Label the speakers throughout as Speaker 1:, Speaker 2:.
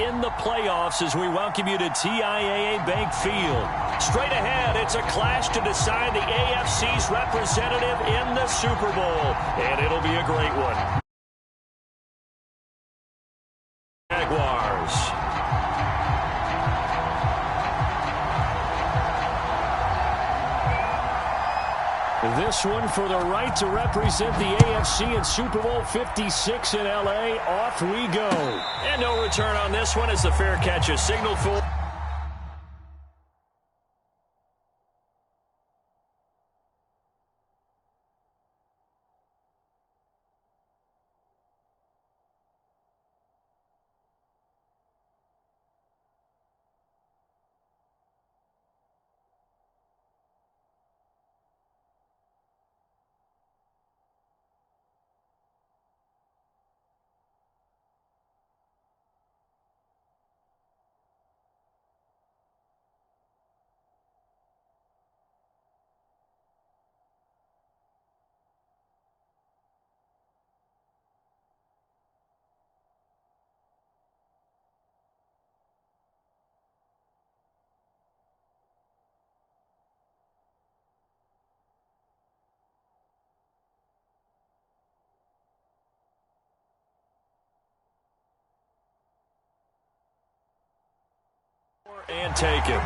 Speaker 1: in the playoffs as we welcome you to TIAA Bank Field. Straight ahead, it's a clash to decide the AFC's representative in the Super Bowl, and it'll be a great one. Jaguars. This one for the right to represent the AFC in Super Bowl 56 in L.A. Off we go. And no return on this one as the fair catch is signaled for. And take it.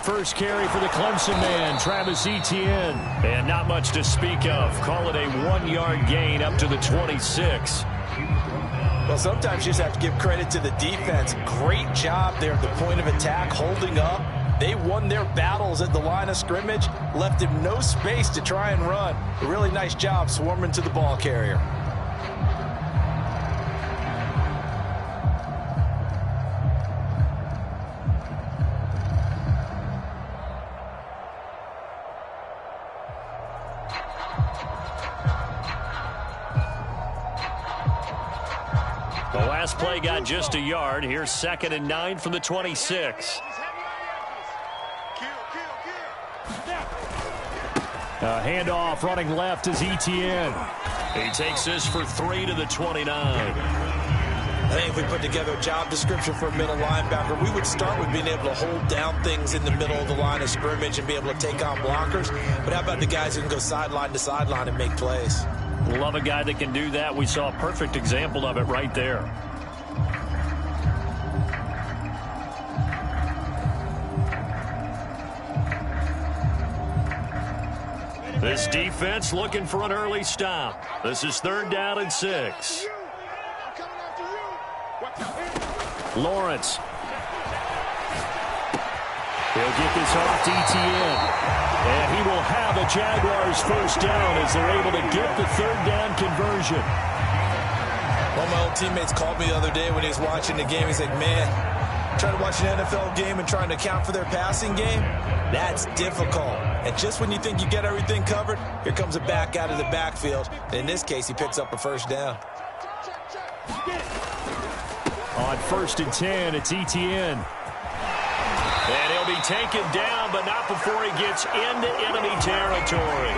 Speaker 1: First carry for the Clemson man, Travis Etienne. And not much to speak of. Call it a 1-yard gain up to the 26.
Speaker 2: Well, sometimes you just have to give credit to the defense. Great job there at the point of attack, holding up. They won their battles at the line of scrimmage, left him no space to try and run. A really nice job swarming to the ball carrier.
Speaker 1: Last play got just a yard. Here's 2nd and 9 from the 26. Handoff running left is Etienne. He takes this for 3 to the 29.
Speaker 2: I think if we put together a job description for a middle linebacker, we would start with being able to hold down things in the middle of the line of scrimmage and be able to take on blockers. But how about the guys who can go sideline to sideline and make plays?
Speaker 1: Love a guy that can do that. We saw a perfect example of it right there. This defense looking for an early stop. This is 3rd down and 6. Lawrence. He'll get this off to Etienne. And he will have a Jaguars first down as they're able to get the 3rd down conversion.
Speaker 2: One of my old teammates called me the other day when he was watching the game. He's like, man, trying to watch an NFL game and trying to account for their passing game, that's difficult. And just when you think you get everything covered, here comes a back out of the backfield. And in this case, he picks up a first down.
Speaker 1: On 1st and 10, it's Etienne. And he'll be taken down, but not before he gets into enemy territory.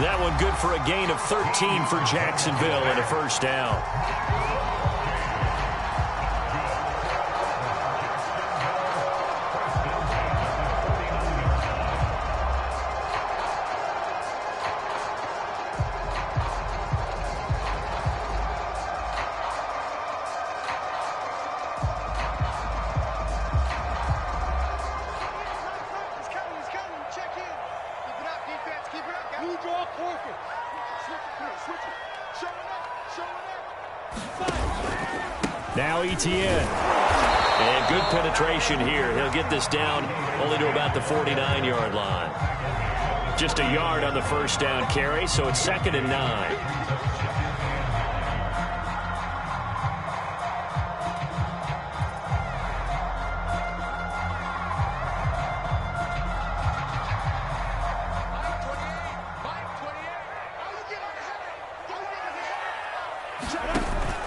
Speaker 1: That one good for a gain of 13 for Jacksonville and a first down. Now Etienne. And good penetration here. He'll get this down only to about the 49-yard line. Just a yard on the first down carry, so it's 2nd and 9.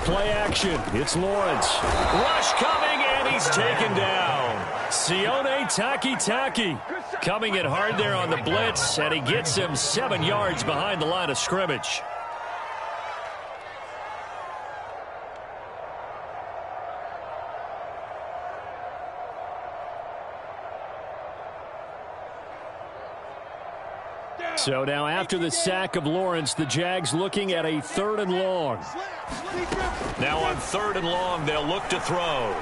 Speaker 1: Play action. It's Lawrence. Rush coming, and he's taken down. Sione Takitaki coming in hard there on the blitz, and he gets him 7 yards behind the line of scrimmage. So now after the sack of Lawrence, the Jags looking at a 3rd and long. Now on 3rd and long, they'll look to throw.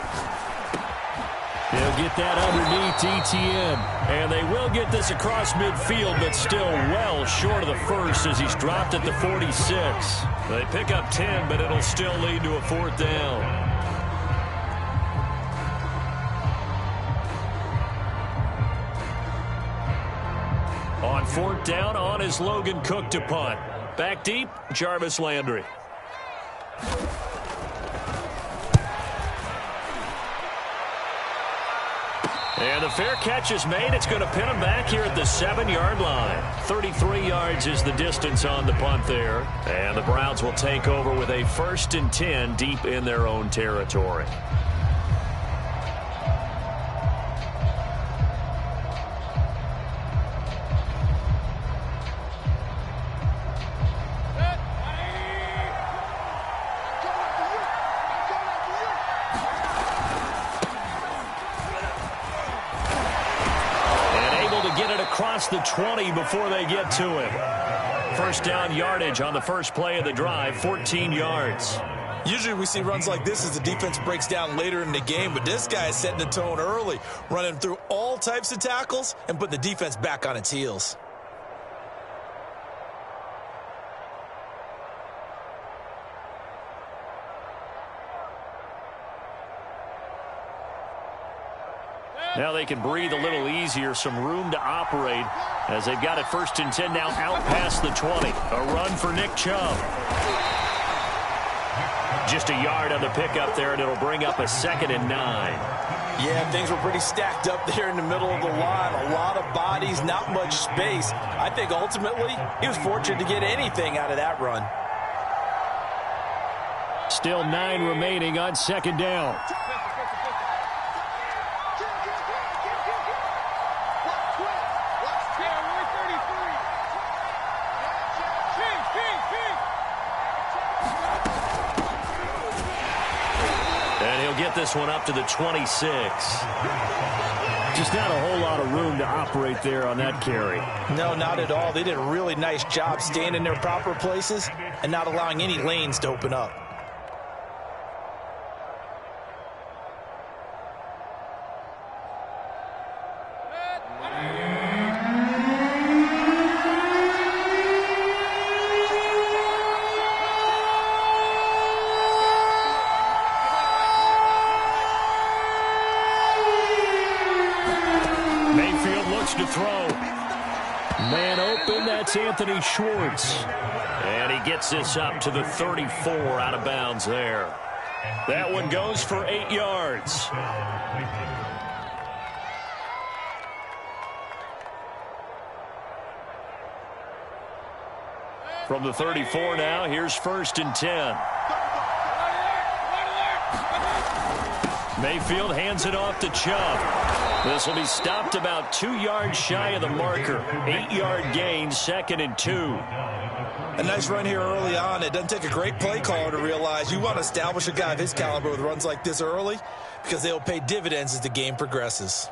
Speaker 1: They'll get that underneath ETN. And they will get this across midfield, but still well short of the first as he's dropped at the 46. They pick up 10, but it'll still lead to a 4th down. On 4th down, on is Logan Cook to punt. Back deep, Jarvis Landry. And the fair catch is made. It's going to pin him back here at the 7-yard line. 33 yards is the distance on the punt there. And the Browns will take over with a 1st and 10 deep in their own territory. Across the 20 before they get to him. 1st down yardage on the first play of the drive, 14 yards.
Speaker 2: Usually we see runs like this as the defense breaks down later in the game, but this guy is setting the tone early, running through all types of tackles and putting the defense back on its heels.
Speaker 1: Now they can breathe a little easier, some room to operate as they've got it 1st and 10 now out past the 20. A run for Nick Chubb. Just a yard on the pickup there, and it'll bring up a 2nd and 9.
Speaker 2: Yeah, things were pretty stacked up there in the middle of the line. A lot of bodies, not much space. I think ultimately he was fortunate to get anything out of that run.
Speaker 1: Still 9 remaining on 2nd down. Get this one up to the 26. Just not a whole lot of room to operate there on that carry.
Speaker 2: No, not at all. They did a really nice job staying in their proper places and not allowing any lanes to open up.
Speaker 1: To throw. Man open, that's Anthony Schwartz. And he gets this up to the 34 out of bounds there. That one goes for 8 yards. From the 34 now, here's 1st and 10. Mayfield hands it off to Chubb. This will be stopped about 2 yards shy of the marker. 8-yard gain, 2nd and 2.
Speaker 2: A nice run here early on. It doesn't take a great play caller to realize you want to establish a guy of his caliber with runs like this early because they'll pay dividends as the game progresses.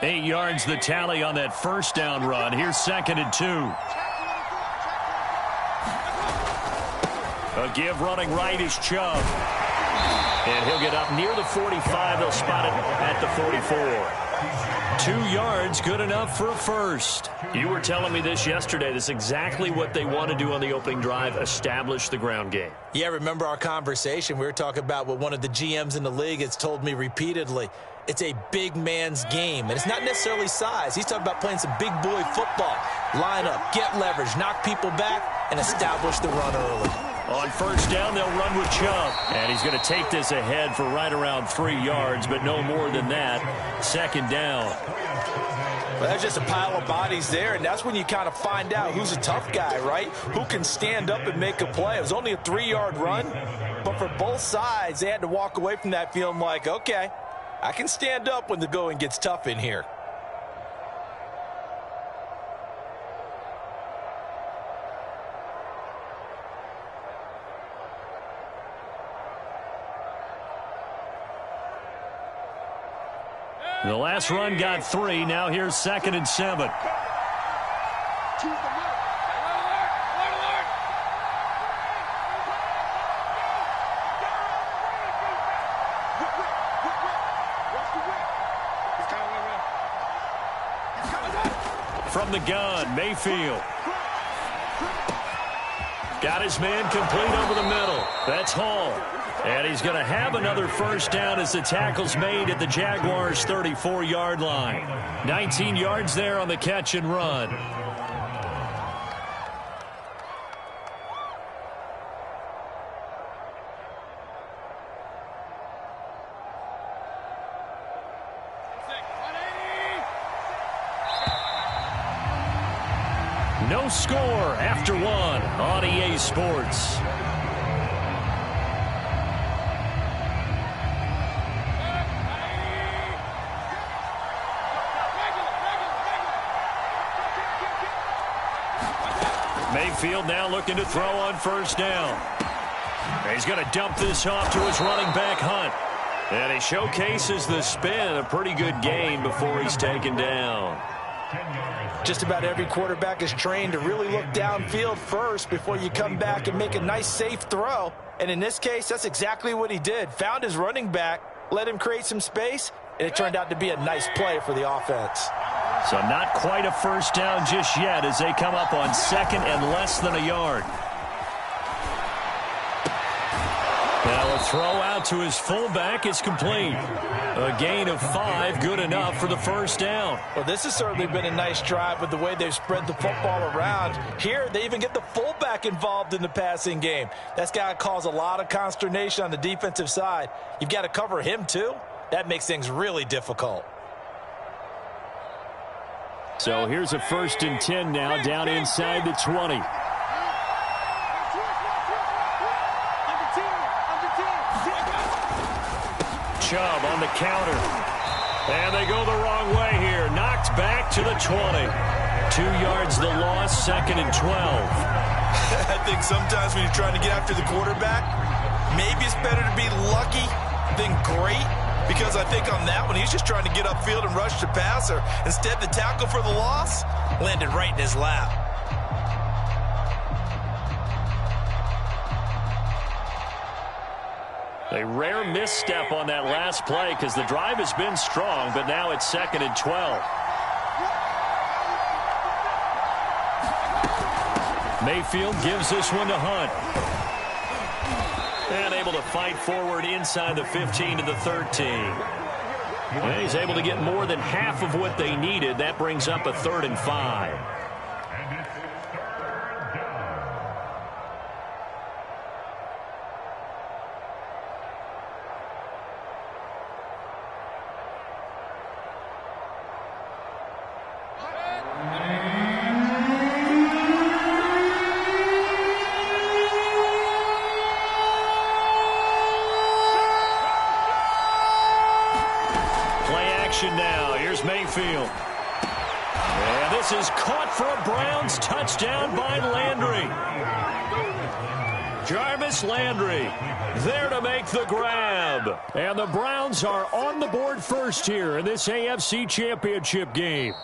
Speaker 1: 8 yards the tally on that 1st down run. Here's 2nd and 2. A give running right is Chubb. And he'll get up near the 45. They'll spot it at the 44. 2 yards, good enough for a first. You were telling me this yesterday. This is exactly what they want to do on the opening drive, establish the ground game.
Speaker 2: Yeah, remember our conversation. We were talking about what one of the GMs in the league has told me repeatedly. It's a big man's game, and it's not necessarily size. He's talking about playing some big boy football. Line up, get leverage, knock people back, and establish the run early.
Speaker 1: On first down, they'll run with Chubb. And he's going to take this ahead for right around 3 yards, but no more than that. Second down.
Speaker 2: Well, that's just a pile of bodies there, and that's when you kind of find out who's a tough guy, right? Who can stand up and make a play. It was only a 3-yard run, but for both sides, they had to walk away from that feeling like, okay, I can stand up when the going gets tough in here.
Speaker 1: The last run got 3. Now here's 2nd and 7. From the gun, Mayfield. Got his man complete over the middle. That's Hall. And he's going to have another first down as the tackle's made at the Jaguars' 34-yard line. 19 yards there on the catch and run. No score after 1 on EA Sports. Mayfield now looking to throw on first down. He's going to dump this off to his running back, Hunt. And he showcases the spin. A pretty good game before he's taken down.
Speaker 2: Just about every quarterback is trained to really look downfield first before you come back and make a nice, safe throw. And in this case, that's exactly what he did. Found his running back, let him create some space, and it turned out to be a nice play for the offense.
Speaker 1: So not quite a first down just yet as they come up on 2nd and less than a yard. Now a throw out to his fullback is complete. A gain of 5, good enough for the first down.
Speaker 2: Well, this has certainly been a nice drive with the way they've spread the football around. Here, they even get the fullback involved in the passing game. That's got to cause a lot of consternation on the defensive side. You've got to cover him, too. That makes things really difficult.
Speaker 1: So here's a 1st and 10 now, down inside the 20. Chubb on the counter. And they go the wrong way here. Knocked back to the 20. 2 yards the loss, 2nd and 12.
Speaker 2: I think sometimes when you're trying to get after the quarterback, maybe it's better to be lucky than great. Because I think on that one, he's just trying to get upfield and rush the passer. Instead, the tackle for the loss landed right in his lap.
Speaker 1: A rare misstep on that last play because the drive has been strong, but now it's 2nd and 12. Mayfield gives this one to Hunt. And able to fight forward inside the 15 to the 13. And he's able to get more than half of what they needed. That brings up a 3rd and 5. Now, here's Mayfield. And this is caught for a Browns touchdown by Landry. Jarvis Landry there to make the grab. And the Browns are on the board first here in this AFC Championship game.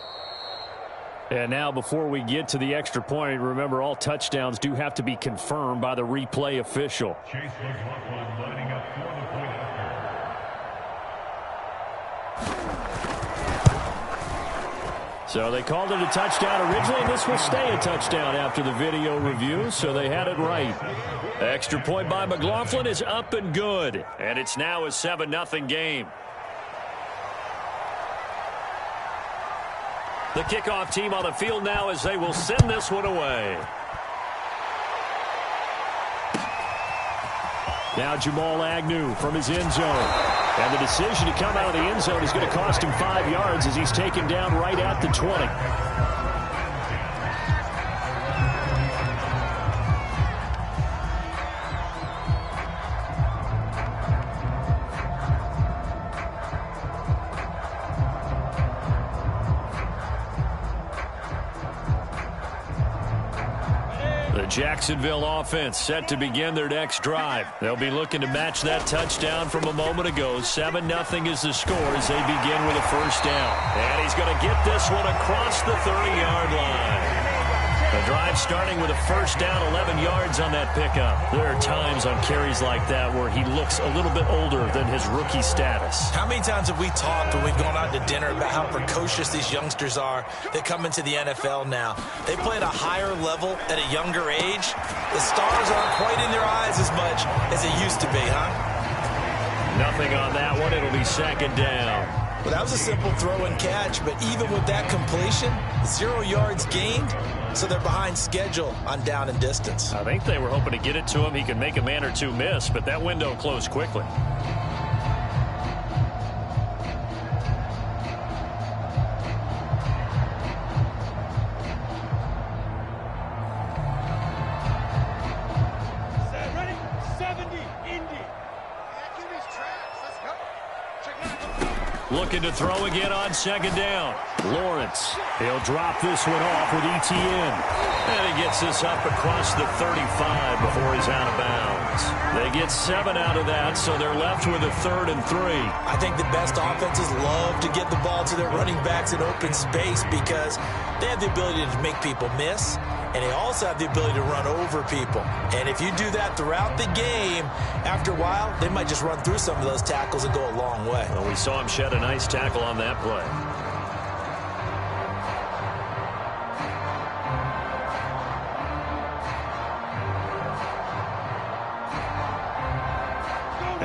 Speaker 1: And now before we get to the extra point, remember all touchdowns do have to be confirmed by the replay official. So they called it a touchdown originally, and this will stay a touchdown after the video review, so they had it right. Extra point by McLaughlin is up and good, and it's now a 7-0 game. The kickoff team on the field now as they will send this one away. Now Jamal Agnew from his end zone. And the decision to come out of the end zone is going to cost him 5 yards as he's taken down right at the 20. Jacksonville offense set to begin their next drive. They'll be looking to match that touchdown from a moment ago. 7-0 is the score as they begin with a first down. And he's going to get this one across the 30-yard line. The drive starting with a first down, 11 yards on that pickup. There are times on carries like that where he looks a little bit older than his rookie status.
Speaker 2: How many times have we talked when we've gone out to dinner about how precocious these youngsters are that come into the NFL now? They play at a higher level at a younger age. The stars aren't quite in their eyes as much as it used to be, huh?
Speaker 1: Nothing on that one. It'll be second down.
Speaker 2: Well, that was a simple throw and catch, but even with that completion, 0 yards gained, so they're behind schedule on down and distance.
Speaker 1: I think they were hoping to get it to him. He could make a man or two miss, but that window closed quickly. Looking to throw again on second down. Lawrence, he'll drop this one off with ETN. And he gets this up across the 35 before he's out of bounds. They get 7 out of that, so they're left with a 3rd and 3.
Speaker 2: I think the best offenses love to get the ball to their running backs in open space because they have the ability to make people miss, and they also have the ability to run over people. And if you do that throughout the game, after a while, they might just run through some of those tackles and go a long way.
Speaker 1: Well, we saw him shed a nice tackle on that play.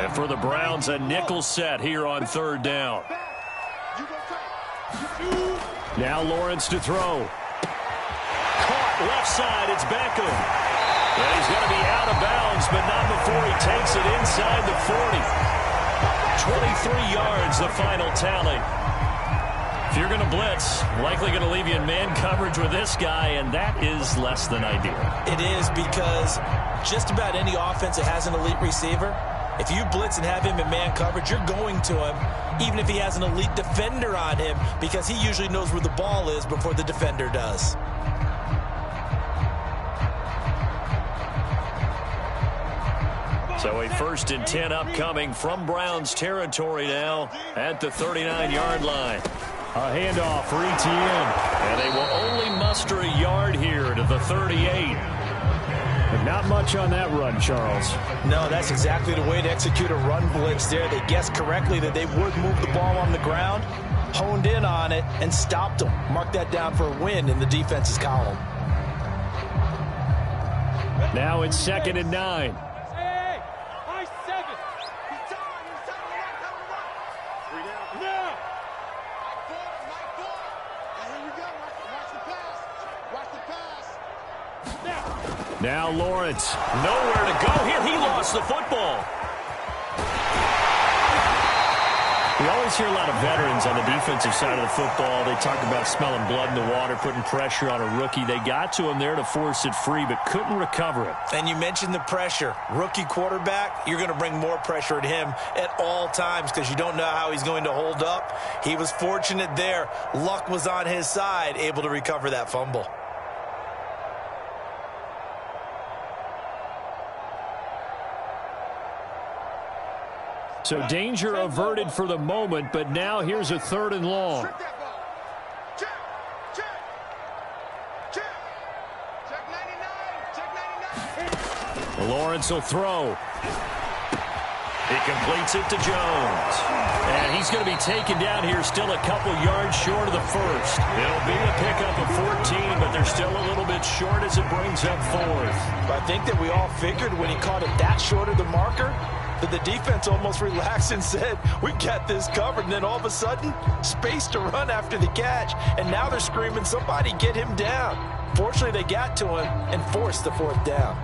Speaker 1: And for the Browns, a nickel set here on 3rd down. Now Lawrence to throw. Caught left side, it's Beckham. And he's going to be out of bounds, but not before he takes it inside the 40. 23 yards, the final tally. If you're going to blitz, likely going to leave you in man coverage with this guy, and that is less than ideal.
Speaker 2: It is, because just about any offense that has an elite receiver, if you blitz and have him in man coverage, you're going to him, even if he has an elite defender on him, because he usually knows where the ball is before the defender does.
Speaker 1: So a 1st and 10 upcoming from Browns territory now at the 39-yard line. A handoff for ETN. And they will only muster a yard here to the 38. But not much on that run, Charles.
Speaker 2: No, that's exactly the way to execute a run blitz there. They guessed correctly that they would move the ball on the ground, honed in on it, and stopped them. Mark that down for a win in the defense's column.
Speaker 1: Now it's 2nd and 9. Now Lawrence, nowhere to go here. He lost the football. We always hear a lot of veterans on the defensive side of the football. They talk about smelling blood in the water, putting pressure on a rookie. They got to him there to force it free, but couldn't recover it.
Speaker 2: And you mentioned the pressure. Rookie quarterback, you're going to bring more pressure at him at all times because you don't know how he's going to hold up. He was fortunate there. Luck was on his side, able to recover that fumble.
Speaker 1: So danger averted for the moment, but now here's a 3rd and long. Lawrence will throw. He completes it to Jones. And he's going to be taken down here still a couple yards short of the 1st. It'll be a pickup of 14, but they're still a little bit short as it brings up 4th.
Speaker 2: But I think that we all figured when he caught it that short of the marker, that the defense almost relaxed and said, we got this covered. And then all of a sudden, space to run after the catch. And now they're screaming, somebody get him down. Fortunately, they got to him and forced the 4th down.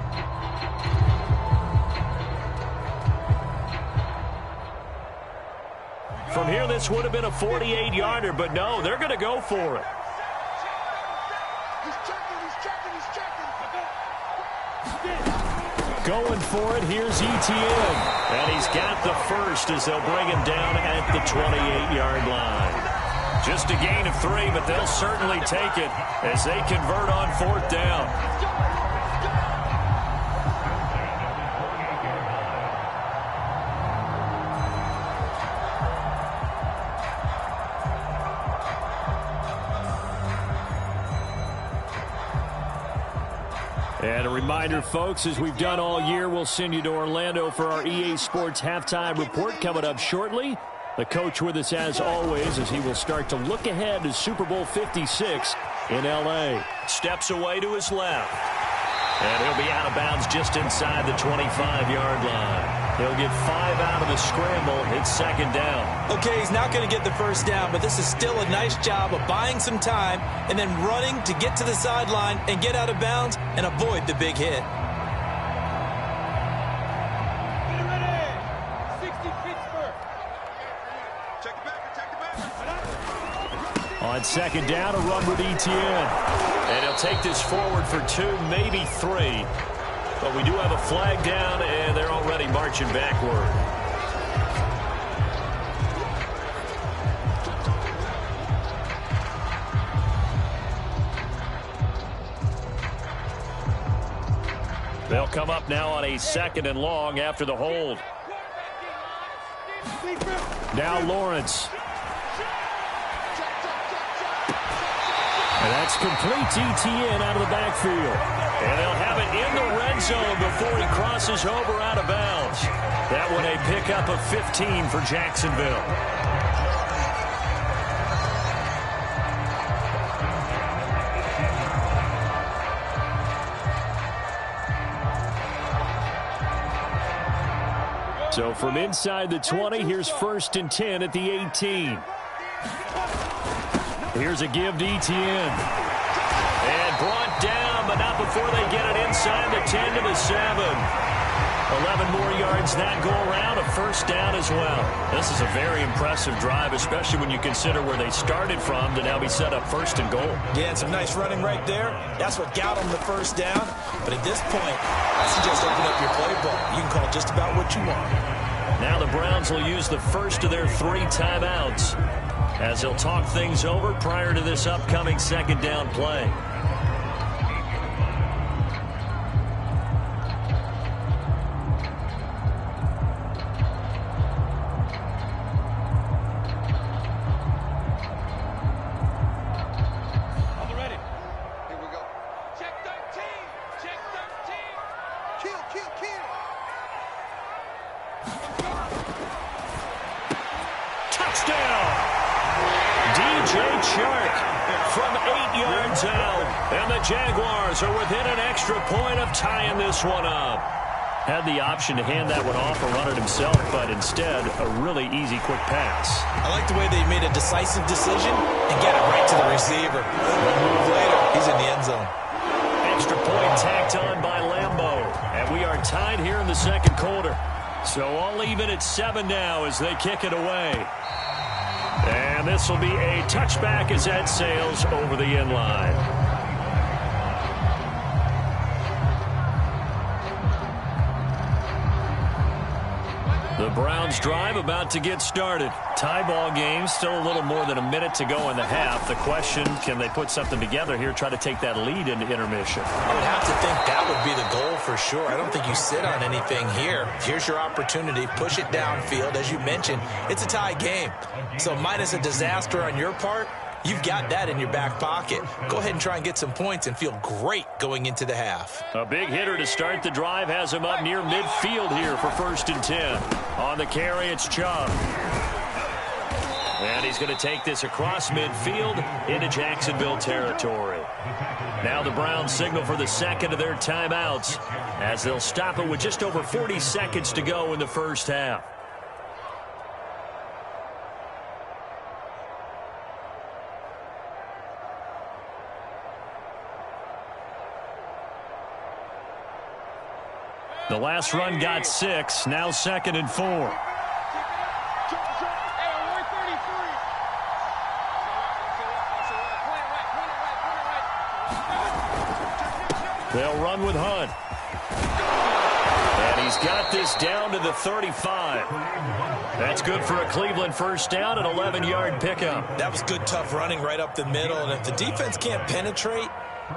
Speaker 1: From here, this would have been a 48-yarder, but no, they're going to go for it. Going for it, here's Etienne. And he's got the first as they'll bring him down at the 28-yard line. Just a gain of 3, but they'll certainly take it as they convert on 4th down. And a reminder, folks, as we've done all year, we'll send you to Orlando for our EA Sports halftime report coming up shortly. The coach with us as always as he will start to look ahead to Super Bowl 56 in L.A. Steps away to his left. And he'll be out of bounds just inside the 25-yard line. He'll get 5 out of the scramble. It's 2nd down.
Speaker 2: Okay, he's not going to get the first down, but this is still a nice job of buying some time and then running to get to the sideline and get out of bounds and avoid the big hit.
Speaker 1: On 2nd down, a run with Etienne. And he'll take this forward for 2, maybe 3. But we do have a flag down, and they're already marching backward. They'll come up now on a 2nd and long after the hold. Now Lawrence. And that's complete to Etienne out of the backfield. And they'll have it in the red zone before he crosses over out of bounds. That one a pickup of 15 for Jacksonville. So from inside the 20, here's 1st and 10 at the 18. Here's a give to Etienne. And brought down, but not before they get it inside the 10 to the 7. 11 more yards that go around, a 1st down as well. This is a very impressive drive, especially when you consider where they started from to now be set up 1st and goal.
Speaker 2: Yeah, and some nice running right there. That's what got them the 1st down. But at this point, I suggest open up your playbook. You can call just about what you want.
Speaker 1: Now the Browns will use the first of their 3 timeouts as they'll talk things over prior to this upcoming 2nd down play. Jaguars are within an extra point of tying this one up. Had the option to hand that one off or run it himself, but instead, a really easy, quick pass.
Speaker 2: I like the way they made a decisive decision and get it right to the receiver. One move later, he's in the end zone.
Speaker 1: Extra point tacked on by Lambeau. And we are tied here in the 2nd quarter. So all even at 7 now as they kick it away. And this will be a touchback as that sails over the end line. The Browns drive about to get started. Tie ball game, still a little more than a minute to go in the half. The question, can they put something together here, try to take that lead into intermission?
Speaker 2: I would have to think that would be the goal for sure. I don't think you sit on anything here. Here's your opportunity. Push it downfield. As you mentioned, it's a tie game. So minus a disaster on your part, you've got that in your back pocket. Go ahead and try and get some points and feel great going into the half.
Speaker 1: A big hitter to start the drive has him up near midfield here for 1st and 10. On the carry, it's Chubb. And he's going to take this across midfield into Jacksonville territory. Now the Browns signal for the 2nd of their timeouts as they'll stop it with just over 40 seconds to go in the 1st half. The last run got 6, now 2nd and 4. They'll run with Hunt. And he's got this down to the 35. That's good for a Cleveland first down, an 11-yard pickup.
Speaker 2: That was good, tough running right up the middle. And if the defense can't penetrate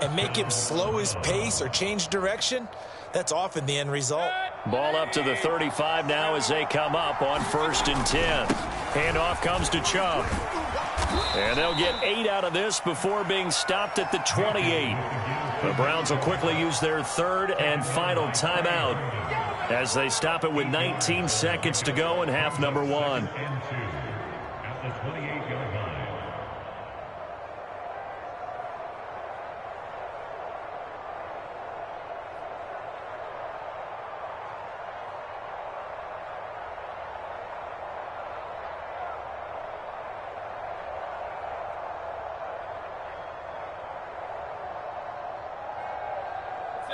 Speaker 2: and make him slow his pace or change direction, that's often the end result.
Speaker 1: Ball up to the 35 now as they come up on 1st and 10. Handoff comes to Chubb. And they'll get 8 out of this before being stopped at the 28. The Browns will quickly use their 3rd and final timeout as they stop it with 19 seconds to go in half number 1.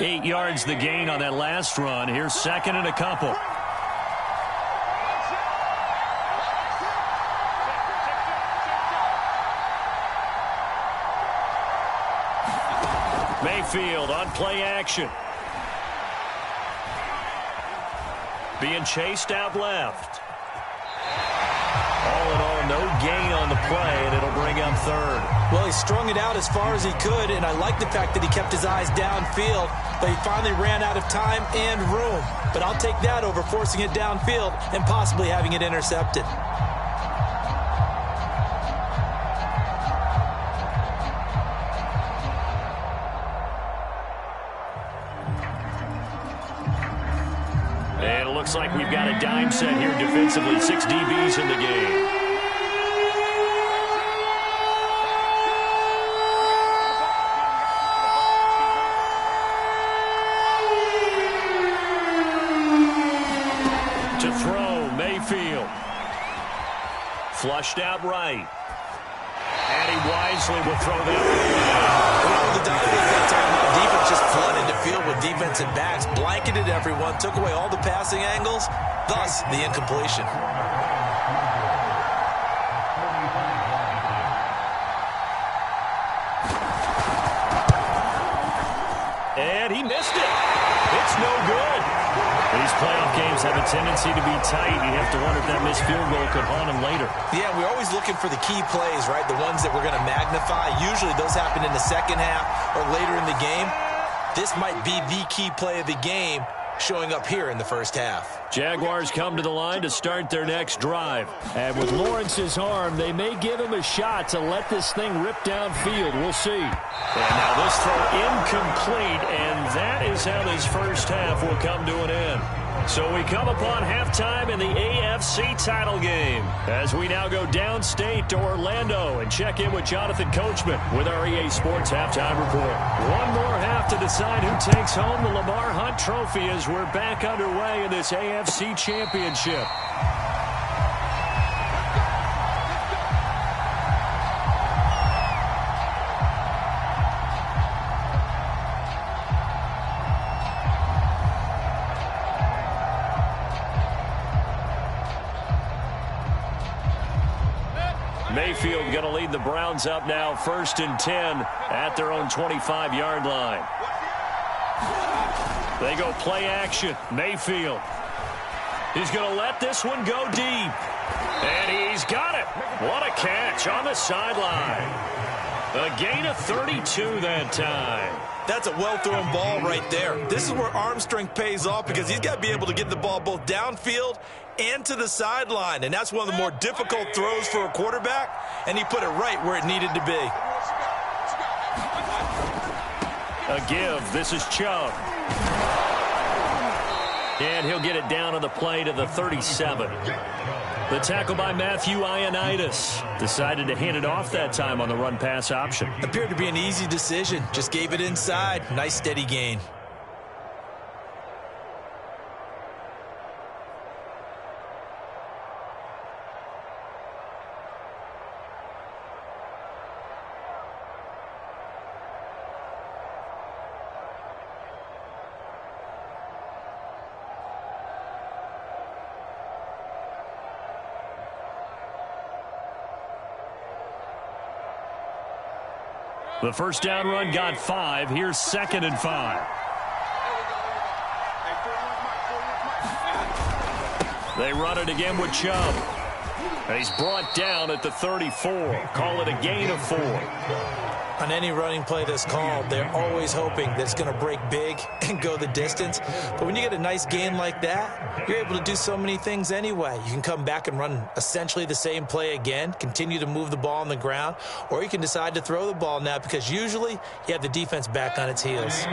Speaker 1: Eight yards the gain on that last run. Here's 2nd and a couple. Mayfield on play action. Being chased out left. All in all, no gain on the play, and it'll bring up 3rd.
Speaker 2: Well, he strung it out as far as he could, and I like the fact that he kept his eyes downfield, but he finally ran out of time and room. But I'll take that over forcing it downfield and possibly having it intercepted.
Speaker 1: And it looks like we've got a dime set here defensively. 6 DBs in the game. To throw, Mayfield. Flushed out right. And he wisely will throw that
Speaker 2: Well, the Dolphins that time, defense just flooded the field with defensive backs, blanketed everyone, took away all the passing angles, thus the incompletion.
Speaker 1: And he missed it. It's no good. These playoff games have a tendency to be tight. You have to wonder if that missed field goal could haunt him later.
Speaker 2: Yeah, we're always looking for the key plays, right? The ones that we're going to magnify. Usually those happen in the second half or later in the game. This might be the key play of the game showing up here in the first half.
Speaker 1: Jaguars come to the line to start their next drive. And with Lawrence's arm, they may give him a shot to let this thing rip downfield. We'll see. And now this throw incomplete, and that is how this first half will come to an end. So we come upon halftime in the AFC title game as we now go downstate to Orlando and check in with Jonathan Coachman with our EA Sports Halftime Report. One more half to decide who takes home the Lamar Hunt Trophy as we're back underway in this AFC Championship. Mayfield going to lead the Browns up now, 1st and 10 at their own 25-yard line. They go play action. Mayfield. He's going to let this one go deep. And he's got it. What a catch on the sideline. A gain of 32 that time.
Speaker 2: That's a well-thrown ball right there. This is where arm strength pays off because he's got to be able to get the ball both downfield and to the sideline. And that's one of the more difficult throws for a quarterback, and he put it right where it needed to be.
Speaker 1: A give. This is Chubb. And he'll get it down on the play to the 37. The tackle by Matthew Ioannidis. Decided to hand it off that time on the run-pass option.
Speaker 2: Appeared to be an easy decision. Just gave it inside. Nice steady gain.
Speaker 1: The first down run got 5. Here's 2nd and 5. They run it again with Chubb. And he's brought down at the 34. Call it a gain of 4.
Speaker 2: On any running play that's called, they're always hoping that it's going to break big and go the distance. But when you get a nice gain like that, you're able to do so many things anyway. You can come back and run essentially the same play again, continue to move the ball on the ground, or you can decide to throw the ball now because usually you have the defense back on its heels.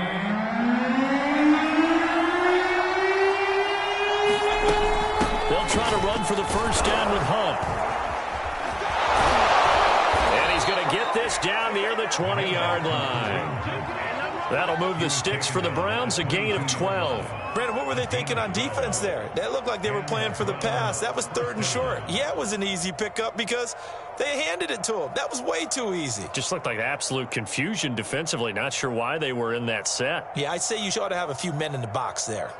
Speaker 1: They'll try to run for the first down with Hunt. And he's going to get this down near the 20-yard line. That'll move the sticks for the Browns, a gain of 12.
Speaker 2: Brandon, what were they thinking on defense there? That looked like they were playing for the pass. That was 3rd and short. Yeah, it was an easy pickup because they handed it to him. That was way too easy.
Speaker 1: Just looked like absolute confusion defensively. Not sure why they were in that set.
Speaker 2: Yeah, I'd say you ought to have a few men in the box there.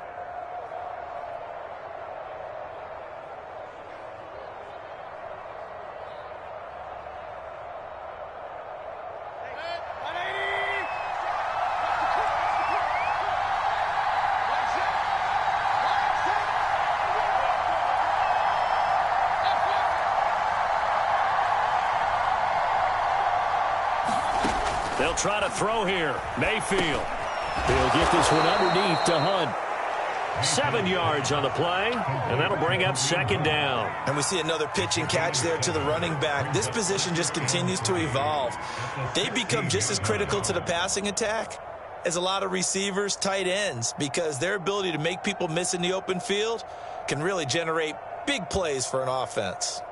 Speaker 1: They'll try to throw here. Mayfield. He'll get this one underneath to Hunt. 7 yards on the play, and that'll bring up 2nd down.
Speaker 2: And we see another pitch and catch there to the running back. This position just continues to evolve. They become just as critical to the passing attack as a lot of receivers, tight ends, because their ability to make people miss in the open field can really generate big plays for an offense.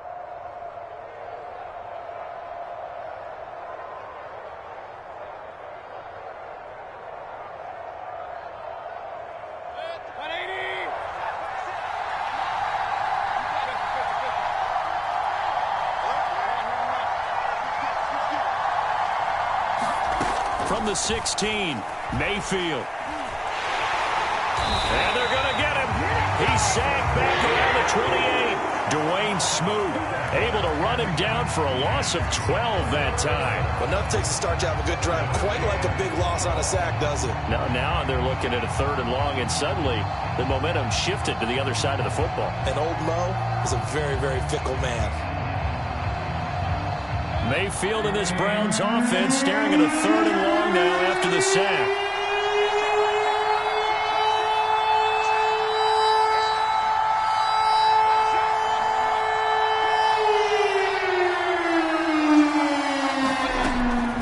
Speaker 1: From the 16, Mayfield. And they're going to get him. He's sacked back around the 28. Dwayne Smoot able to run him down for a loss of 12 that time.
Speaker 2: Well, nothing takes a start to have a good drive quite like a big loss on a sack, does it?
Speaker 1: Now they're looking at a 3rd and long, and suddenly the momentum shifted to the other side of the football.
Speaker 2: And old Mo is a very, very fickle man.
Speaker 1: Mayfield in this Browns offense staring at a 3rd and long now after the sack.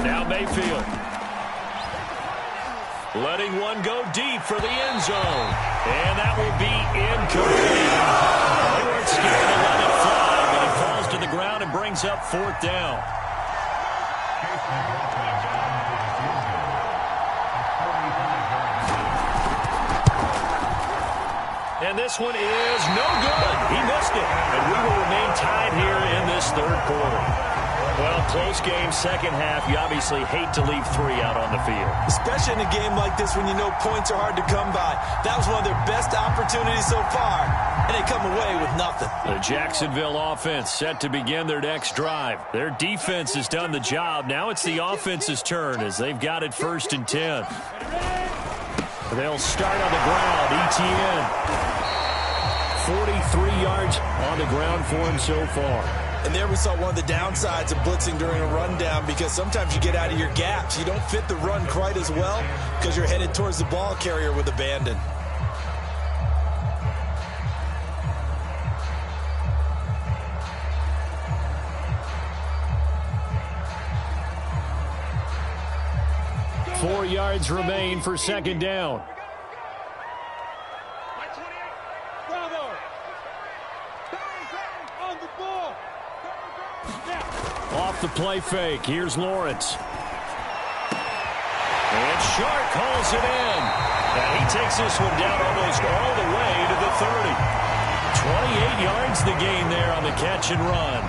Speaker 1: Now Mayfield. Letting one go deep for the end zone. And that will be incomplete. They weren't scared to let it fly, but it falls to the ground and brings up 4th down. And this one is no good. He missed it. And we will remain tied here in this 3rd quarter. Well, close game, 2nd half. You obviously hate to leave 3 out on the field.
Speaker 2: Especially in a game like this when you know points are hard to come by. That was one of their best opportunities so far, and they come away with nothing.
Speaker 1: The Jacksonville offense set to begin their next drive. Their defense has done the job. Now it's the offense's turn as they've got it 1st and 10. They'll start on the ground. ETN. 43 yards on the ground for him so far.
Speaker 2: And there we saw one of the downsides of blitzing during a rundown because sometimes you get out of your gaps. You don't fit the run quite as well because you're headed towards the ball carrier with abandon.
Speaker 1: Four yards remain for 2nd down. Off the play fake. Here's Lawrence. And Sharp calls it in. And he takes this one down almost all the way to the 30. 28 yards the gain there on the catch and run.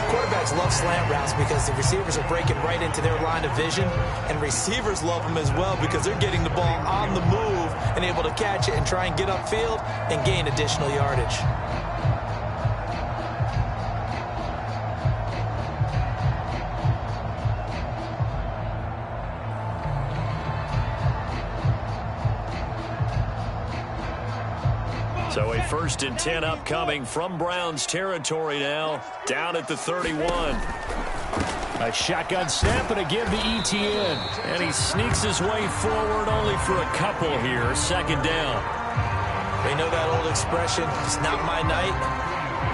Speaker 2: Quarterbacks love slant routes because the receivers are breaking right into their line of vision, and receivers love them as well because they're getting the ball on the move and able to catch it and try and get upfield and gain additional yardage.
Speaker 1: So a 1st and 10 upcoming from Browns territory now, down at the 31. A shotgun snap and a give to Etienne. And he sneaks his way forward only for a couple here. 2nd down.
Speaker 2: They know that old expression, it's not my night.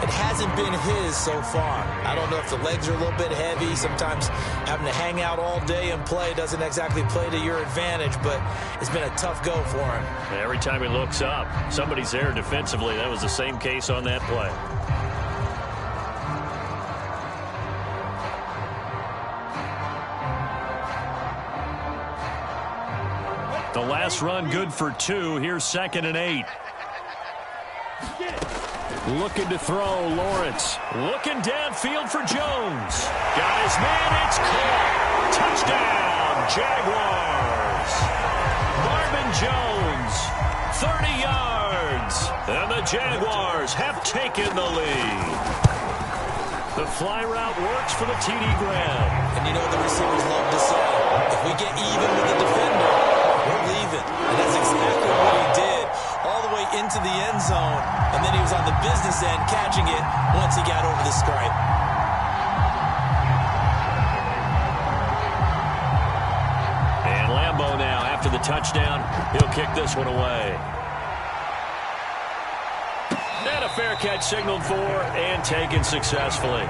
Speaker 2: It hasn't been his so far. I don't know if the legs are a little bit heavy. Sometimes having to hang out all day and play doesn't exactly play to your advantage, but it's been a tough go for him.
Speaker 1: Every time he looks up, somebody's there defensively. That was the same case on that play. The last run good for 2. Here's 2nd and 8. Looking to throw, Lawrence. Looking downfield for Jones. Got his man, it's caught. Touchdown, Jaguars. Marvin Jones, 30 yards. And the Jaguars have taken the lead. The fly route works for the TD Graham.
Speaker 2: And you know the receivers love to say, if we get even with the defender, we're leaving. And that's exactly what he did. All the way into the end zone, and then he was on the business end catching it once he got over the stripe.
Speaker 1: And Lambeau now, after the touchdown, he'll kick this one away. And a fair catch signaled for and taken successfully.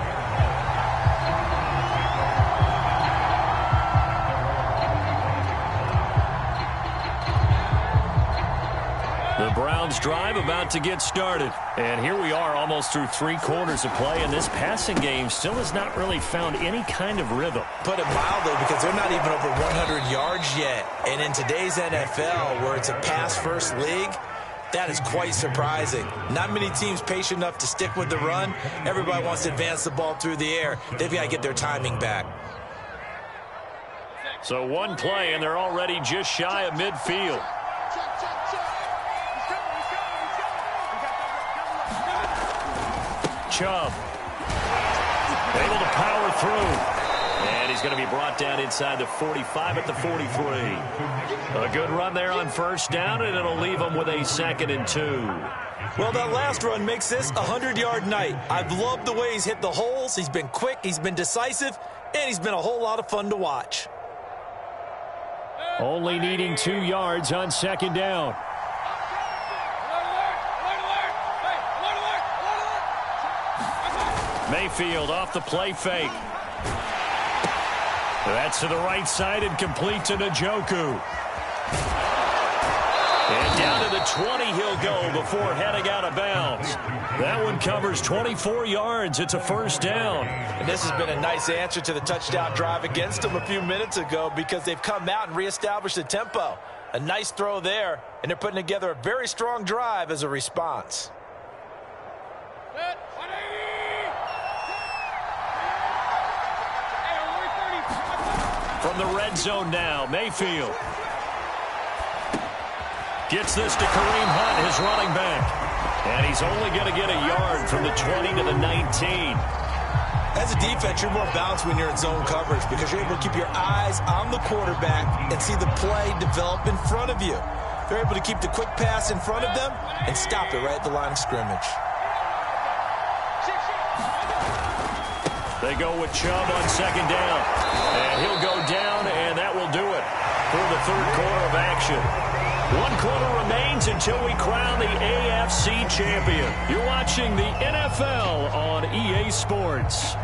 Speaker 1: The Browns drive about to get started. And here we are almost through 3 quarters of play, and this passing game still has not really found any kind of rhythm.
Speaker 2: Put it mildly, because they're not even over 100 yards yet. And in today's NFL, where it's a pass-first league, that is quite surprising. Not many teams patient enough to stick with the run. Everybody wants to advance the ball through the air. They've got to get their timing back.
Speaker 1: So 1 play, and they're already just shy of midfield. Chubb able to power through, and he's going to be brought down inside the 45 at the 43. A good run there on 1st down, and it'll leave him with a 2nd and 2.
Speaker 2: Well, that last run makes this a 100-yard night. I've loved the way he's hit the holes. He's been quick, he's been decisive, and he's been a whole lot of fun to watch.
Speaker 1: Only needing 2 yards on 2nd down. Mayfield off the play fake. That's to the right side and complete to Njoku. And down to the 20 he'll go before heading out of bounds. That one covers 24 yards. It's a 1st down.
Speaker 2: And this has been a nice answer to the touchdown drive against them a few minutes ago, because they've come out and reestablished the tempo. A nice throw there, and they're putting together a very strong drive as a response.
Speaker 1: From the red zone now, Mayfield gets this to Kareem Hunt, his running back. And he's only going to get a yard from the 20 to the 19.
Speaker 2: As a defense, you're more balanced when you're in zone coverage, because you're able to keep your eyes on the quarterback and see the play develop in front of you. They're able to keep the quick pass in front of them and stop it right at the line of scrimmage.
Speaker 1: They go with Chubb on 2nd down. And he'll go down, and that will do it for the 3rd quarter of action. 1 quarter remains until we crown the AFC champion. You're watching the NFL on EA Sports.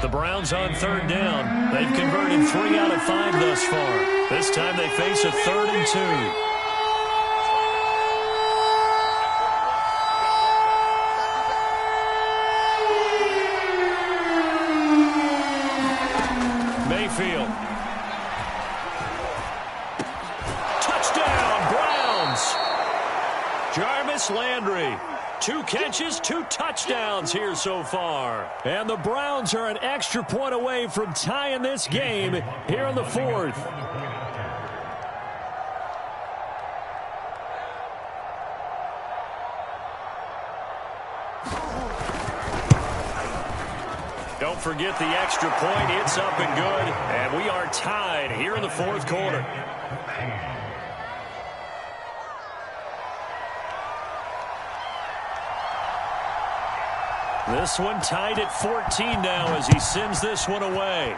Speaker 1: The Browns on third down. They've converted 3 out of 5 thus far. This time they face a 3rd and 2. Mayfield. Touchdown, Browns. Jarvis Landry. 2 catches, 2 touchdowns here so far. And the Browns are an extra point away from tying this game here in the 4th. Don't forget the extra point. It's up and good. And we are tied here in the 4th quarter. This one tied at 14 now as he sends this one away.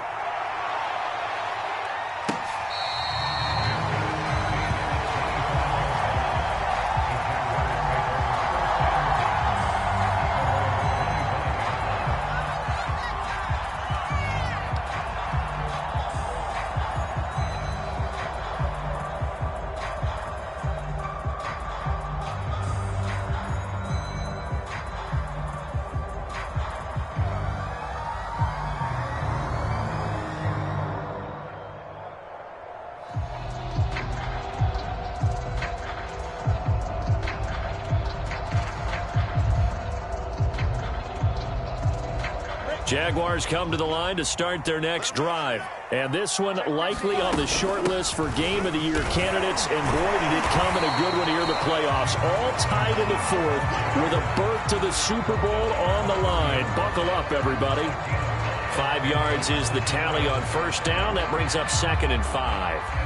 Speaker 1: Jaguars come to the line to start their next drive. And this one likely on the short list for Game of the Year candidates. And boy, did it come in a good one here in the playoffs. All tied in the 4th with a berth to the Super Bowl on the line. Buckle up, everybody. 5 yards is the tally on first down. That brings up 2nd and 5.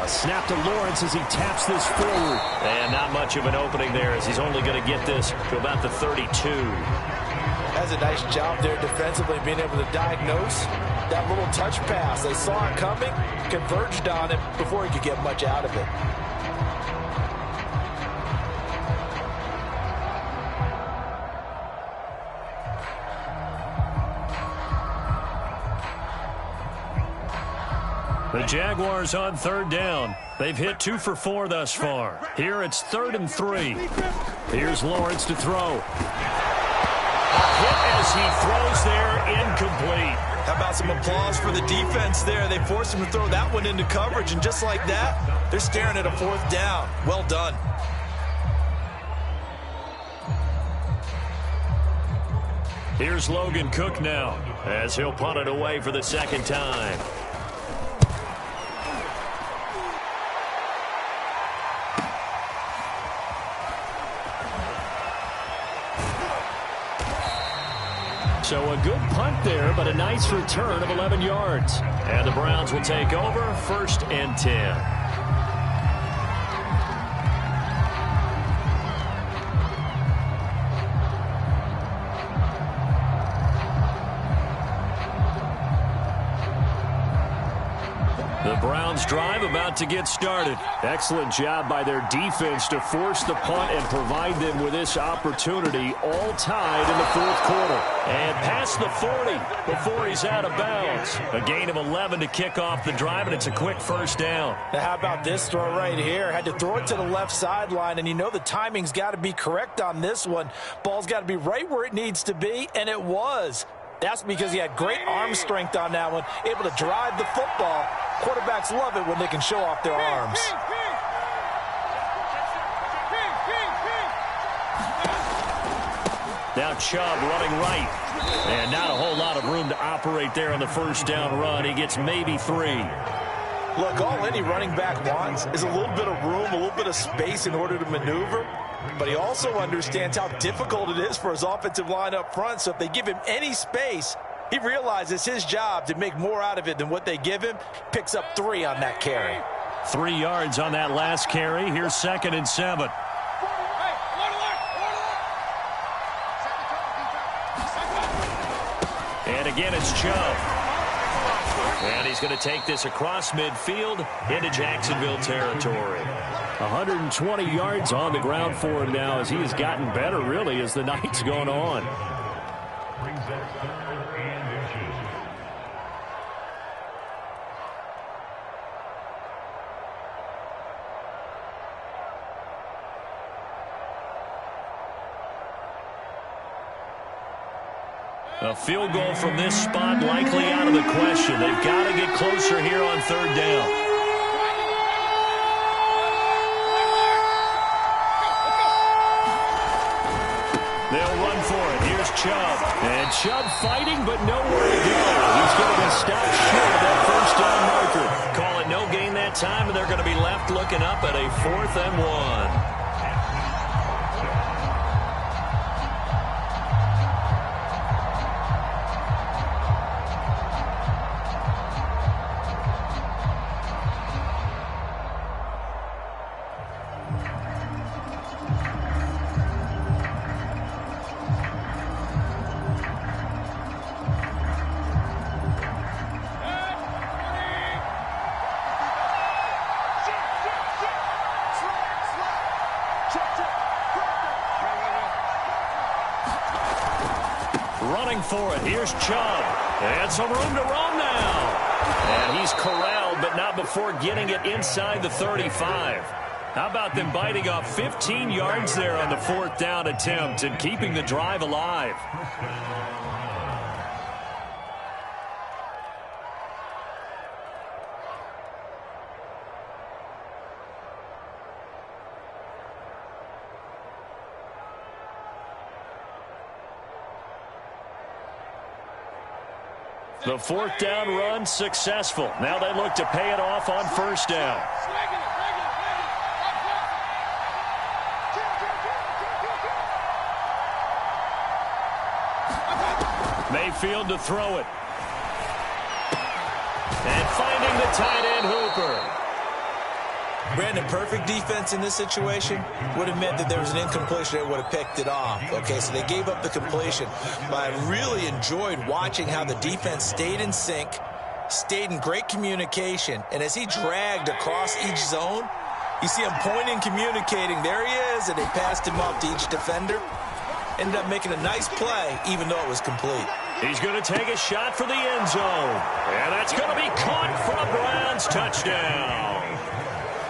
Speaker 1: Snap to Lawrence as he taps this forward. And not much of an opening there as he's only going to get this to about the 32.
Speaker 2: That's a nice job there defensively, being able to diagnose that little touch pass. They saw it coming, converged on it before he could get much out of it.
Speaker 1: The Jaguars on third down. They've hit 2 for 4 thus far. Here it's 3rd and 3. Here's Lawrence to throw. A hit as he throws there, incomplete.
Speaker 2: How about some applause for the defense there? They forced him to throw that one into coverage, and just like that, they're staring at a 4th down. Well done.
Speaker 1: Here's Logan Cook now as he'll punt it away for the 2nd time. So a good punt there, but a nice return of 11 yards. And the Browns will take over 1st and 10. The Browns drive about to get started. Excellent job by their defense to force the punt and provide them with this opportunity, all tied in the 4th quarter. And past the 40 before he's out of bounds. A gain of 11 to kick off the drive, and it's a quick 1st down.
Speaker 2: Now how about this throw right here? Had to throw it to the left sideline, and you know the timing's got to be correct on this one. Ball's got to be right where it needs to be, and it was. That's because he had great arm strength on that one, able to drive the football. Quarterbacks love it when they can show off their arms.
Speaker 1: Now Chubb running right. And not a whole lot of room to operate there on the 1st down run. He gets maybe 3.
Speaker 2: Look, all any running back wants is a little bit of room, a little bit of space in order to maneuver. But he also understands how difficult it is for his offensive line up front. So if they give him any space, he realizes his job to make more out of it than what they give him. Picks up 3 on that carry.
Speaker 1: 3 yards on that last carry. Here's 2nd and 7. And again, it's Chubb. And he's going to take this across midfield into Jacksonville territory. 120 yards on the ground for him now as he has gotten better, really, as the night's gone on. A field goal from this spot likely out of the question. They've got to get closer here on 3rd down. They'll run for it. Here's Chubb. And Chubb fighting, but nowhere to go. He's going to be stopped short of that 1st down marker. Call it no gain that time, and they're going to be left looking up at a 4th and 1. Running for it. Here's Chubb. And some room to run now. And he's corralled, but not before getting it inside the 35. How about them biting off 15 yards there on the 4th down attempt and keeping the drive alive? The 4th down run successful. Now they look to pay it off on 1st down. Mayfield to throw it. And finding the tight end Hooper.
Speaker 2: Brandon, perfect defense in this situation would have meant that there was an incompletion that would have picked it off. Okay, so they gave up the completion. But I really enjoyed watching how the defense stayed in sync, stayed in great communication, and as he dragged across each zone, you see him pointing, communicating. There he is, and they passed him off to each defender. Ended up making a nice play, even though it was complete.
Speaker 1: He's going to take a shot for the end zone. And that's going to be caught for a Browns touchdown.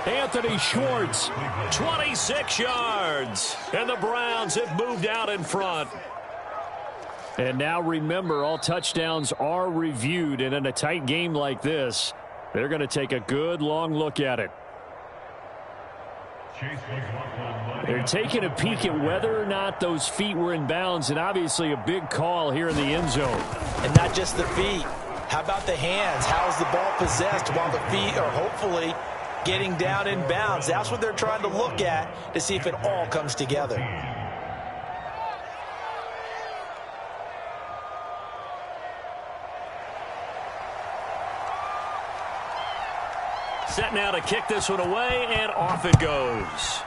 Speaker 1: Anthony Schwartz, 26 yards. And the Browns have moved out in front. And now remember, all touchdowns are reviewed. And in a tight game like this, they're going to take a good long look at it. They're taking a peek at whether or not those feet were in bounds, and obviously a big call here in the end zone.
Speaker 2: And not just the feet. How about the hands? How's the ball possessed while the feet are hopefully getting down in bounds? That's what they're trying to look at to see if it all comes together.
Speaker 1: Set now to kick this one away, and off it goes.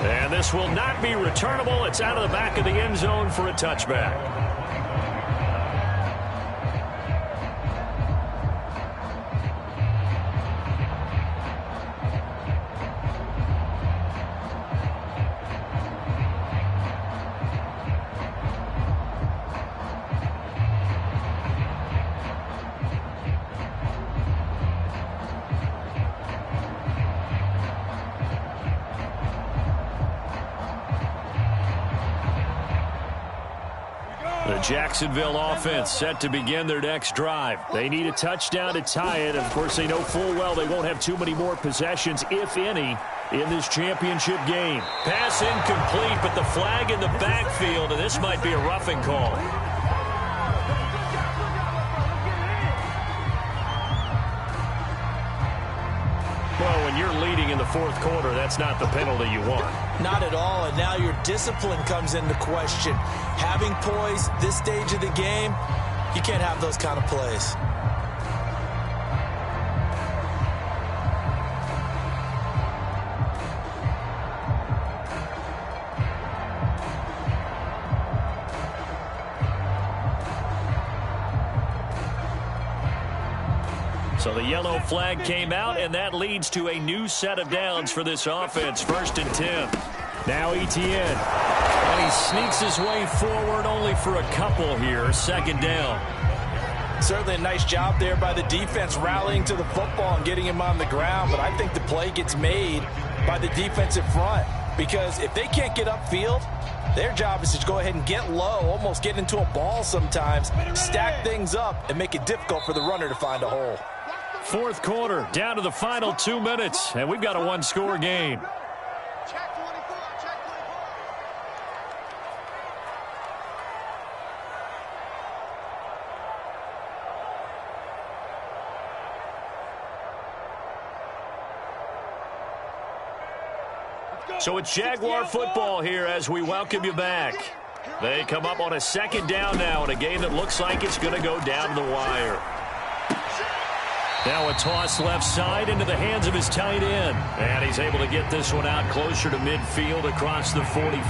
Speaker 1: And this will not be returnable. It's out of the back of the end zone for a touchback. The Jacksonville offense set to begin their next drive. They need a touchdown to tie it. Of course, they know full well they won't have too many more possessions, if any, in this championship game. Pass incomplete, but the flag in the backfield, and this might be a roughing call. Well, when you're leading in the fourth quarter, that's not the penalty you want.
Speaker 2: Not at all, and now your discipline comes into question. Having poise this stage of the game, You can't have those kind of plays.
Speaker 1: So the yellow flag came out, and that leads to a new set of downs for this offense. 1st and 10. Now Etienne. And he sneaks his way forward only for a couple here. 2nd down.
Speaker 2: Certainly a nice job there by the defense rallying to the football and getting him on the ground. But I think the play gets made by the defensive front. Because if they can't get upfield, their job is to go ahead and get low, almost get into a ball sometimes, stack things up, and make it difficult for the runner to find a hole.
Speaker 1: 4th quarter, down to the final 2 minutes, and we've got a one-score game. So it's Jaguar football here as we welcome you back. They come up on a 2nd down now in a game that looks like it's going to go down to the wire. Now a toss left side into the hands of his tight end. And he's able to get this one out closer to midfield across the 45.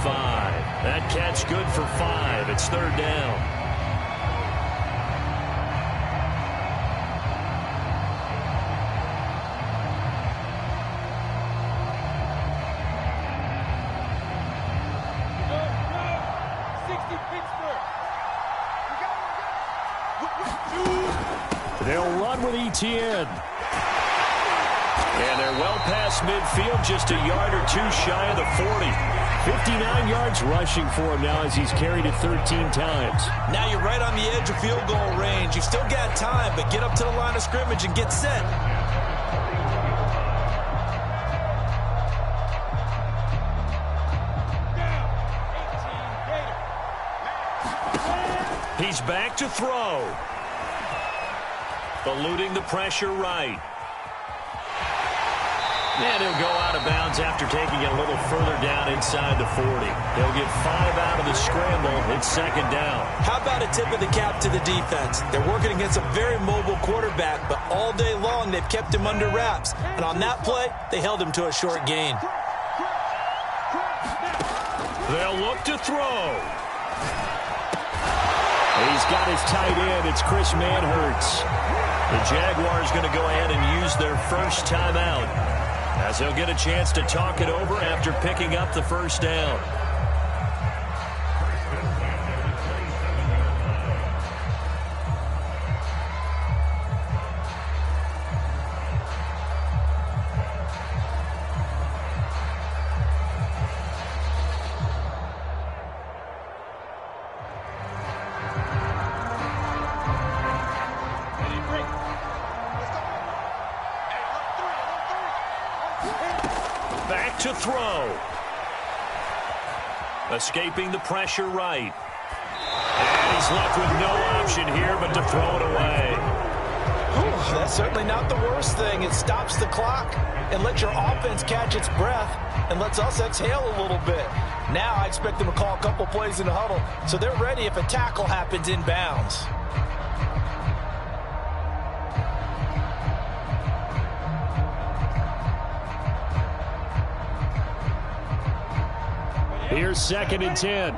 Speaker 1: That catch good for 5. It's 3rd down. They'll run with Etienne. And they're well past midfield, just a yard or two shy of the 40. 59 yards rushing for him now as he's carried it 13 times.
Speaker 2: Now you're right on the edge of field goal range. You've still got time, but get up to the line of scrimmage and get set.
Speaker 1: He's back to throw. Eluding the pressure right. And he'll go out of bounds after taking it a little further down inside the 40. He'll get 5 out of the scramble. It's 2nd down.
Speaker 2: How about a tip of the cap to the defense? They're working against a very mobile quarterback, but all day long they've kept him under wraps. And on that play, they held him to a short gain.
Speaker 1: They'll look to throw. He's got his tight end. It's Chris Manhertz. The Jaguars going to go ahead and use their first timeout as they'll get a chance to talk it over after picking up the 1st down. Back to throw. Escaping the pressure right. And he's left with no option here but to throw it away.
Speaker 2: That's certainly not the worst thing. It stops the clock and lets your offense catch its breath and lets us exhale a little bit. Now I expect them to call a couple plays in the huddle so they're ready if a tackle happens in bounds.
Speaker 1: Here's 2nd and 10.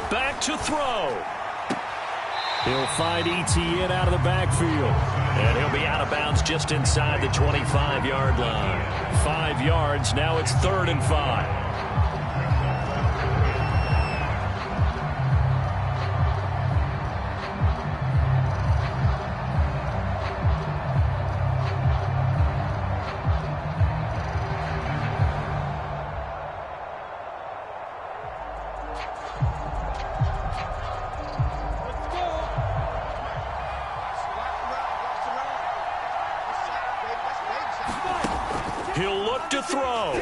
Speaker 1: Back to throw. He'll find Etienne out of the backfield. And he'll be out of bounds just inside the 25-yard line. 5 yards. Now it's 3rd and 5. He'll look to throw. Oh,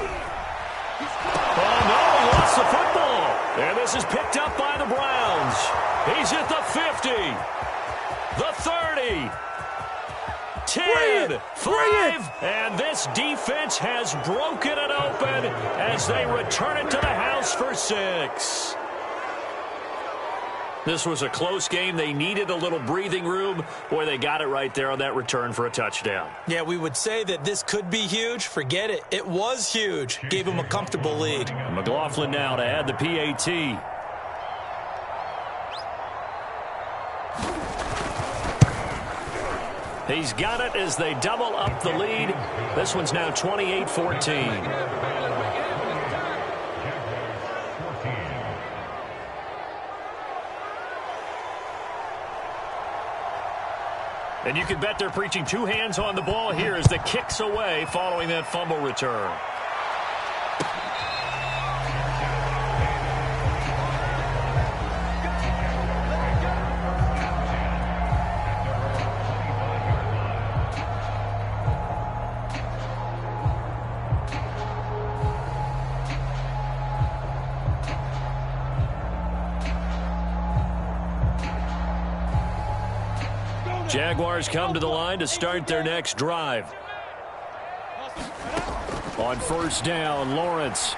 Speaker 1: no, he lost the football. And this is picked up by the Browns. He's at the 50, the 30, 10, 5, and this defense has broken it open as they return it to the house for 6. This was a close game. They needed a little breathing room. Boy, they got it right there on that return for a touchdown.
Speaker 2: Yeah, we would say that this could be huge. Forget it. It was huge. Gave them a comfortable lead.
Speaker 1: McLaughlin now to add the PAT. He's got it as they double up the lead. This one's now 28-14. And you can bet they're preaching 2 hands on the ball here as the kick's away following that fumble return. Jaguars come to the line to start their next drive. On first down, Lawrence.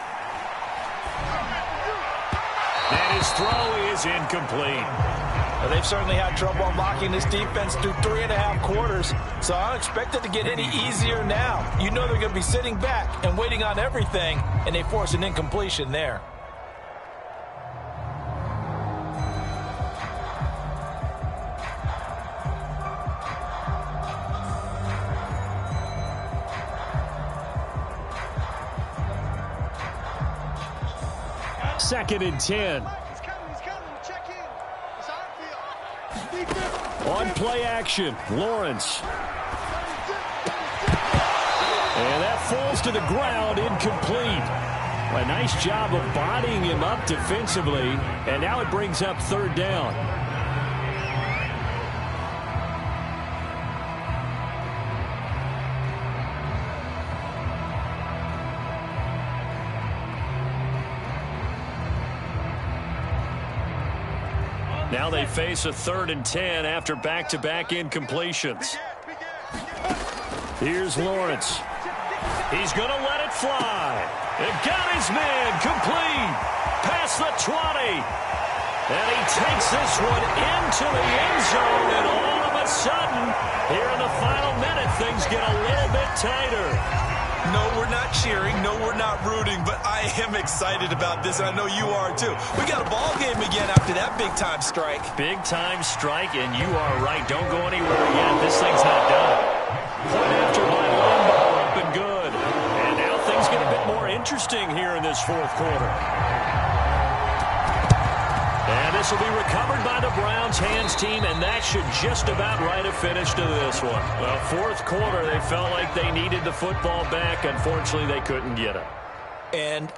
Speaker 1: And his throw is incomplete.
Speaker 2: Well, they've certainly had trouble unlocking this defense through 3.5 quarters, so I don't expect it to get any easier now. You know they're going to be sitting back and waiting on everything, and they force an incompletion there.
Speaker 1: Second and 10. On play action, Lawrence. And that falls to the ground, incomplete. A nice job of bodying him up defensively, and now it brings up third down. Now they face a 3rd and 10 after back-to-back incompletions. Here's Lawrence. He's going to let it fly. It got his man complete. Past the 20. And he takes this one into the end zone. And all of a sudden, here in the final minute, things get a little bit tighter.
Speaker 2: No, we're not cheering. No, we're not rooting. But I am excited about this. I know you are, too. We got a ball game again after that big-time strike.
Speaker 1: Big-time strike, and you are right. Don't go anywhere yet. This thing's not done. Point after by Limbaugh, up and good. And now things get a bit more interesting here in this 4th quarter. And this will be recovered by the Browns hands team, and that should just about write a finish to this one. Well, 4th quarter, they felt like they needed the football back. Unfortunately, they couldn't get it.
Speaker 2: And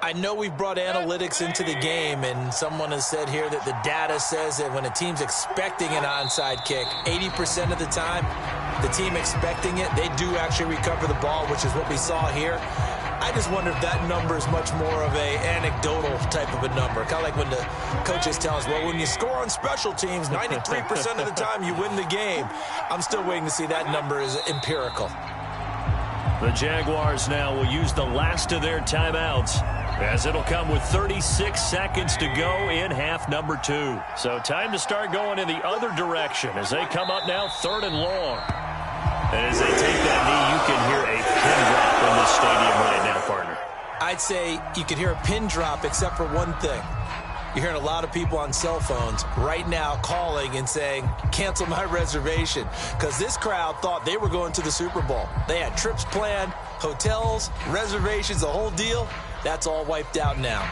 Speaker 2: I know we've brought analytics into the game, and someone has said here that the data says that when a team's expecting an onside kick, 80% of the time, the team expecting it, they do actually recover the ball, which is what we saw here. I just wonder if that number is much more of a anecdotal type of a number. Kind of like when the coaches tell us, well, when you score on special teams, 93% of the time you win the game. I'm still waiting to see that number is empirical.
Speaker 1: The Jaguars now will use the last of their timeouts, as it'll come with 36 seconds to go in half number 2. So time to start going in the other direction as they come up now 3rd and long. And as they take that knee, you can hear a pin drop in this stadium right now, partner.
Speaker 2: I'd say you can hear a pin drop except for one thing. You're hearing a lot of people on cell phones right now calling and saying, cancel my reservation, because this crowd thought they were going to the Super Bowl. They had trips planned, hotels, reservations, the whole deal. That's all wiped out now.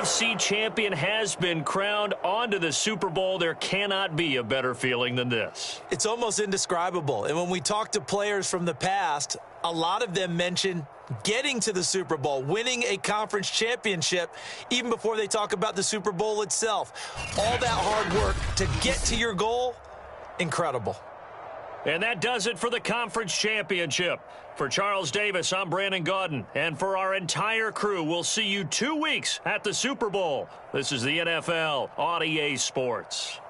Speaker 1: NFC champion has been crowned onto the Super Bowl. There cannot be a better feeling than this.
Speaker 2: It's almost indescribable. And when we talk to players from the past, a lot of them mention getting to the Super Bowl, winning a conference championship, even before they talk about the Super Bowl itself. All that hard work to get to your goal, incredible.
Speaker 1: And that does it for the conference championship. For Charles Davis, I'm Brandon Gaudin. And for our entire crew, we'll see you 2 weeks at the Super Bowl. This is the NFL on EA Sports.